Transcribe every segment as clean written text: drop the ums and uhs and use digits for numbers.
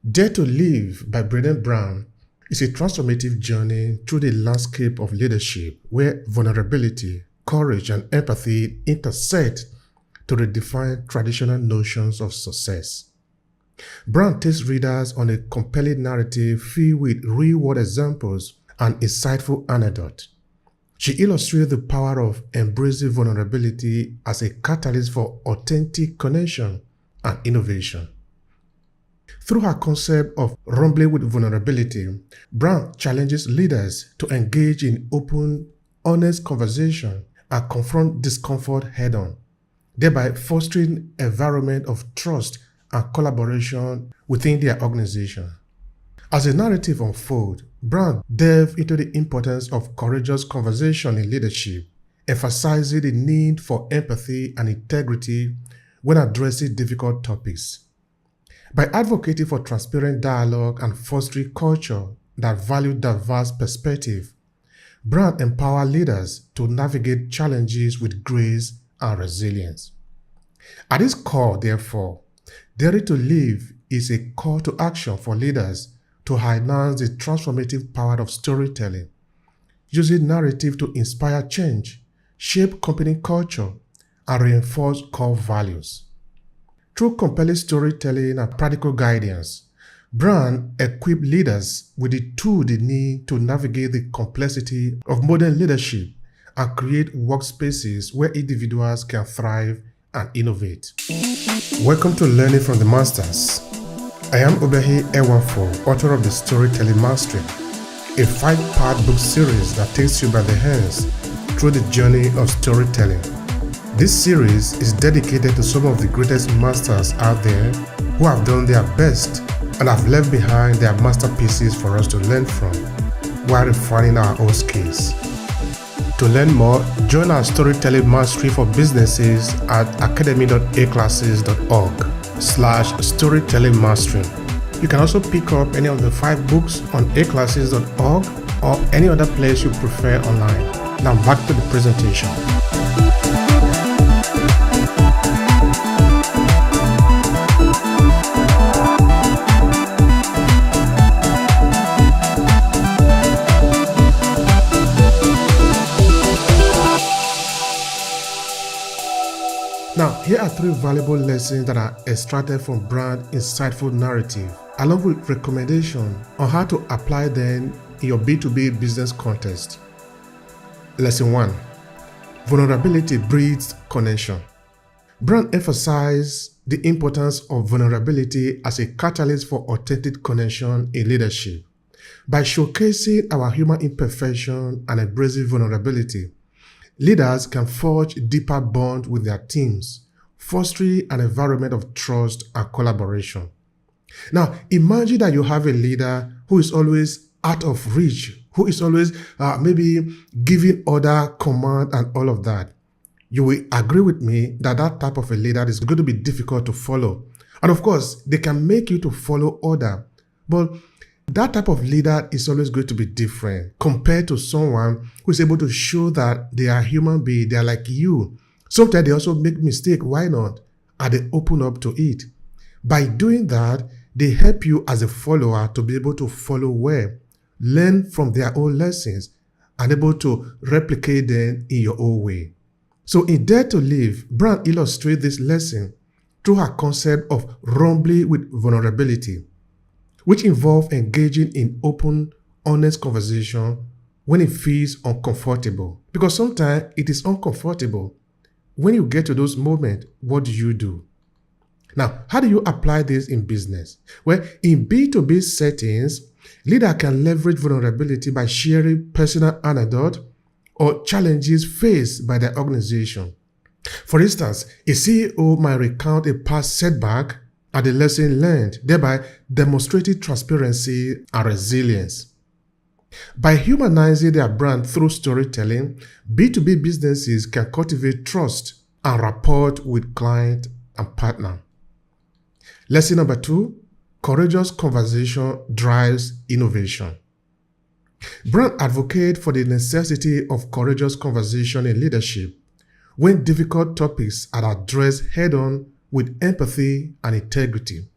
Dare to Live by Brené is a transformative journey through the landscape of leadership where vulnerability, courage, and empathy intersect to redefine traditional notions of success. Brown takes readers on a compelling narrative filled with real-world examples and insightful anecdotes. She illustrates the power of embracing vulnerability as a catalyst for authentic connection and innovation. Through her concept of rumbling with vulnerability, Brown challenges leaders to engage in open, honest conversation and confront discomfort head-on, thereby fostering an environment of trust and collaboration within their organization. As the narrative unfolds, Brown delves into the importance of courageous conversation in leadership, emphasizing the need for empathy and integrity when addressing difficult topics. By advocating for transparent dialogue and fostering culture that values diverse perspectives, Brown empowers leaders to navigate challenges with grace and resilience. At its core, therefore, Dare to Live is a call to action for leaders to harness the transformative power of storytelling, using narrative to inspire change, shape company culture, and reinforce core values. Through compelling storytelling and practical guidance, Brown equips leaders with the tools they need to navigate the complexity of modern leadership and create workspaces where individuals can thrive and innovate. Welcome to Learning from the Masters. I am Obehi Ewanfo, author of the Storytelling Mastery, a 5-part book series that takes you by the hands through the journey of storytelling. This series is dedicated to some of the greatest masters out there who have done their best and have left behind their masterpieces for us to learn from while refining our own skills. To learn more, join our Storytelling Mastery for businesses at academy.aclasses.org/storytelling mastery. You can also pick up any of the 5 books on aclasses.org or any other place you prefer online. Now back to the presentation. Now, here are 3 valuable lessons that are extracted from Brown's insightful narrative, along with recommendations on how to apply them in your B2B business context. Lesson 1. Vulnerability breeds connection. Brown emphasizes the importance of vulnerability as a catalyst for authentic connection in leadership. By showcasing our human imperfection and embracing vulnerability, leaders can forge deeper bonds with their teams, fostering an environment of trust and collaboration. Now, imagine that you have a leader who is always out of reach, who is always maybe giving order, command, and all of that. You will agree with me that that type of a leader is going to be difficult to follow. And of course, they can make you to follow order, but that type of leader is always going to be different compared to someone who is able to show that they are human beings, they are like you. Sometimes they also make mistakes, why not? And they open up to it. By doing that, they help you as a follower to be able to follow well, learn from their own lessons, and able to replicate them in your own way. So in Dare to Live, Brown illustrates this lesson through her concept of rumbling with vulnerability, which involve engaging in open, honest conversation when it feels uncomfortable. Because sometimes it is uncomfortable. When you get to those moments, what do? Now, how do you apply this in business? Well, in B2B settings, leaders can leverage vulnerability by sharing personal anecdotes or challenges faced by their organization. For instance, a CEO might recount a past setback and the lesson learned, thereby demonstrating transparency and resilience. By humanizing their brand through storytelling, B2B businesses can cultivate trust and rapport with client and partner. Lesson number 2, courageous conversation drives innovation. Brown advocates for the necessity of courageous conversation in leadership when difficult topics are addressed head-on with empathy and integrity.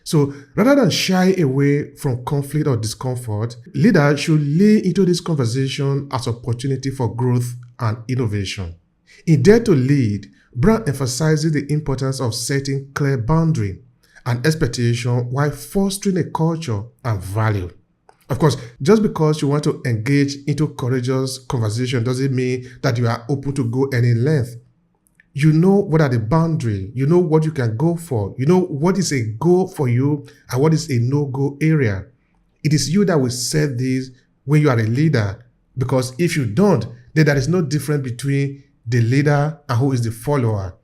So rather than shy away from conflict or discomfort, leaders should lean into this conversation as opportunity for growth and innovation. In Dare to Lead, brand emphasizes the importance of setting clear boundary and expectation while fostering a culture and value. Of course, just because you want to engage into courageous conversation doesn't mean that you are open to go any length. You know what are the boundaries, you know what you can go for, you know what is a go for you and what is a no-go area. It is you that will set these when you are a leader, because if you don't, then there is no difference between the leader and who is the follower.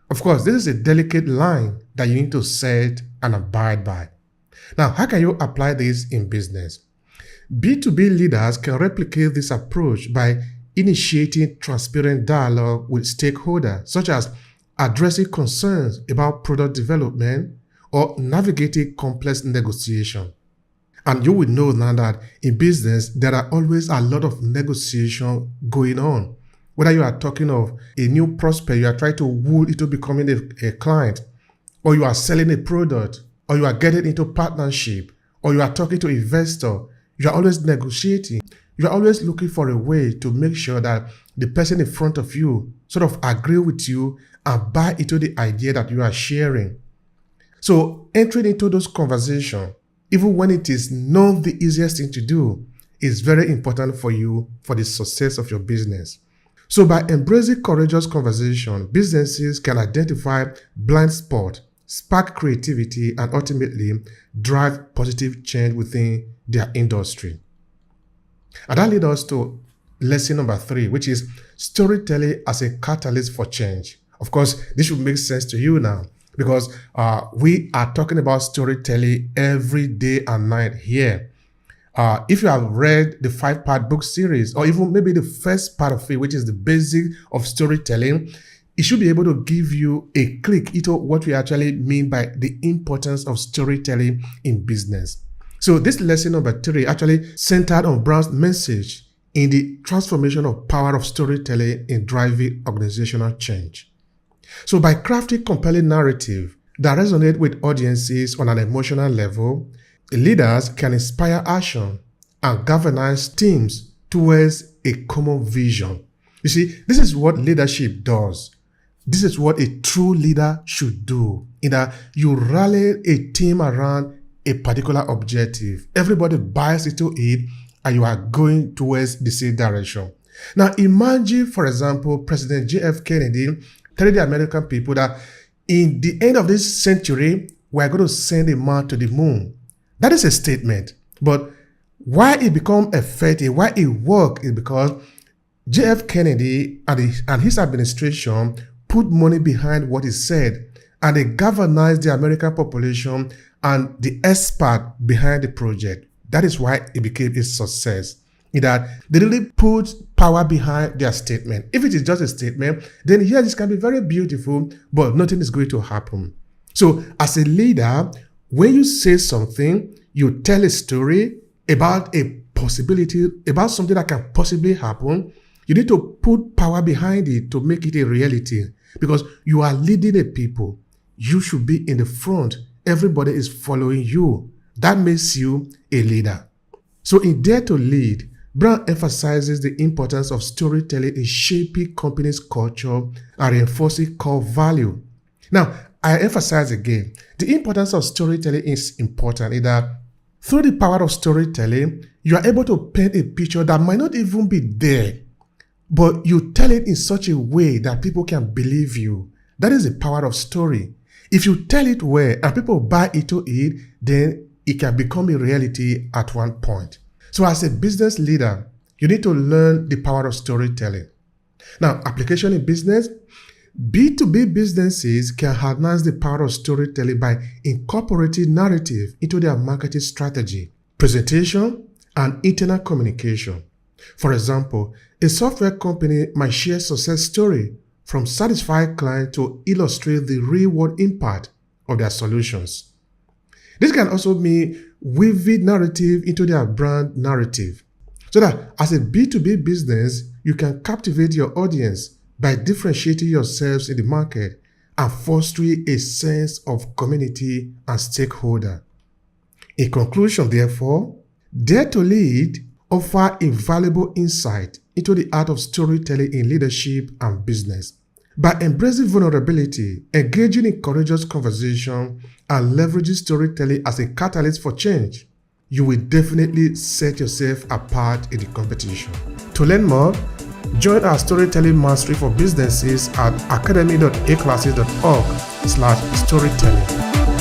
Of course, this is a delicate line that you need to set and abide by. Now, how can you apply this in business? B2B leaders can replicate this approach by initiating transparent dialogue with stakeholders, such as addressing concerns about product development or navigating complex negotiation. And you will know now that in business, there are always a lot of negotiation going on. Whether you are talking of a new prospect, you are trying to woo into becoming a client, or you are selling a product, or you are getting into partnership, or you are talking to an investor, you are always negotiating. You are always looking for a way to make sure that the person in front of you sort of agree with you and buy into the idea that you are sharing. So entering into those conversations, even when it is not the easiest thing to do, is very important for you for the success of your business. So by embracing courageous conversation, businesses can identify blind spots, spark creativity, and ultimately drive positive change within their industry. And that leads us to lesson number 3, which is storytelling as a catalyst for change. Of course, this should make sense to you now, because we are talking about storytelling every day and night here. If you have read the 5-part book series, or even maybe the first part of it, which is the basic of storytelling, it should be able to give you a click into what we actually mean by the importance of storytelling in business. So this lesson number 3 actually centered on Brown's message in the transformation of power of storytelling in driving organizational change. So by crafting compelling narrative that resonate with audiences on an emotional level, leaders can inspire action and galvanize teams towards a common vision. You see, this is what leadership does. This is what a true leader should do. In that you rally a team around a particular objective. Everybody buys into it and you are going towards the same direction. Now imagine, for example, President J.F. Kennedy telling the American people that in the end of this century, we are going to send a man to the moon. That is a statement. But why it become effective, why it worked, is because J.F. Kennedy and his administration put money behind what he said, and they galvanized the American population and the expert behind the project. That is why it became a success. In that they really put power behind their statement. If it is just a statement, then here this can be very beautiful, but nothing is going to happen. So as a leader, when you say something, you tell a story about a possibility, about something that can possibly happen, you need to put power behind it to make it a reality, because you are leading a people. You should be in the front. Everybody is following you. That makes you a leader. So in Dare to Lead, Brown emphasizes the importance of storytelling in shaping companies' culture and reinforcing core value. Now, I emphasize again, the importance of storytelling is important in that through the power of storytelling, you are able to paint a picture that might not even be there, but you tell it in such a way that people can believe you. That is the power of story. If you tell it well and people buy into it, then it can become a reality at one point. So as a business leader, you need to learn the power of storytelling. Now, application in business, B2B businesses can harness the power of storytelling by incorporating narrative into their marketing strategy, presentation, and internal communication. For example, a software company might share success story from satisfied clients to illustrate the real-world impact of their solutions. This can also mean weaving narrative into their brand narrative, so that as a B2B business, you can captivate your audience by differentiating yourselves in the market and fostering a sense of community and stakeholder. In conclusion, therefore, Dare to Lead offer invaluable insight into the art of storytelling in leadership and business. By embracing vulnerability, engaging in courageous conversation, and leveraging storytelling as a catalyst for change, you will definitely set yourself apart in the competition. To learn more, join our storytelling mastery for businesses at academy.aclasses.org/storytelling.